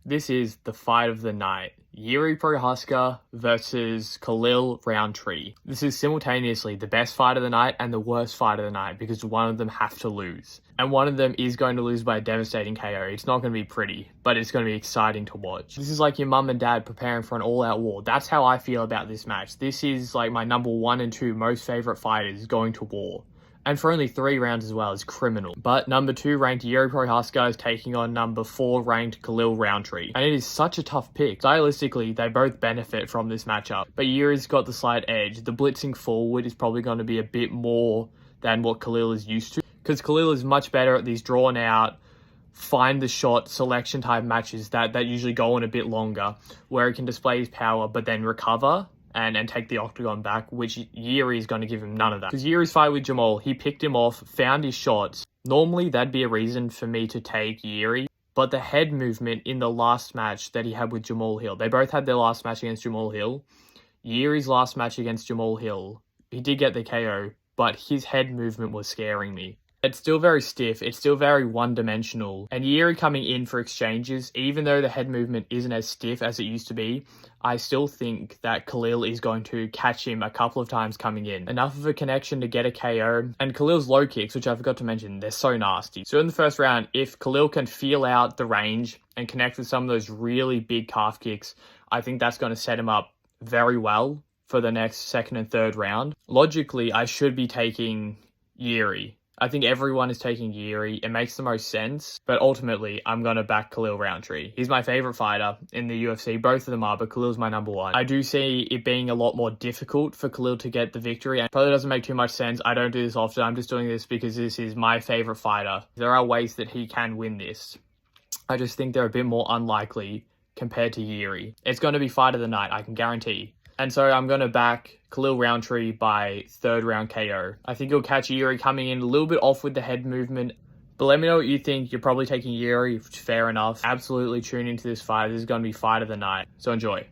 This is the fight of the night. Jiri Prochazka versus Khalil Rountree. This is simultaneously the best fight of the night and the worst fight of the night because one of them have to lose. And one of them is going to lose by a devastating KO. It's not going to be pretty, but it's going to be exciting to watch. This is like your mum and dad preparing for an all-out war. That's how I feel about this match. This is like my number 1 and 2 most favorite fighters going to war. And for only 3 rounds as well is criminal. But number 2 ranked Jiri Prochazka is taking on number 4 ranked Khalil Rountree. And it is such a tough pick. Stylistically, they both benefit from this matchup. But Jiri's got the slight edge. The blitzing forward is probably going to be a bit more than what Khalil is used to. Because Khalil is much better at these drawn out, find the shot selection type matches that usually go on a bit longer. Where he can display his power but then recover and take the octagon back, which Jiri is going to give him none of that. Because Jiri's fight with Jamal, he picked him off, found his shots. Normally, that'd be a reason for me to take Jiri, but the head movement in the last match that he had with Jamal Hill, they both had their last match against Jamal Hill. Jiri's last match against Jamal Hill, he did get the KO, but his head movement was scaring me. It's still very stiff, it's still very one-dimensional, and Jiri coming in for exchanges, even though the head movement isn't as stiff as it used to be, I still think that Khalil is going to catch him a couple of times coming in. Enough of a connection to get a KO, and Khalil's low kicks, which I forgot to mention, they're so nasty. So in the first round, if Khalil can feel out the range and connect with some of those really big calf kicks, I think that's going to set him up very well for the next second and third round. Logically, I should be taking Jiri. I think everyone is taking Jiri. It makes the most sense. But ultimately, I'm going to back Khalil Rountree. He's my favorite fighter in the UFC. Both of them are, but Khalil's my number 1. I do see it being a lot more difficult for Khalil to get the victory. And probably doesn't make too much sense. I don't do this often. I'm just doing this because this is my favorite fighter. There are ways that he can win this. I just think they're a bit more unlikely compared to Jiri. It's going to be fight of the night, I can guarantee. And so I'm going to back Khalil Rountree by 3rd round KO. I think he'll catch Jiri coming in a little bit off with the head movement. But let me know what you think. You're probably taking Jiri. Fair enough. Absolutely tune into this fight. This is going to be fight of the night. So enjoy.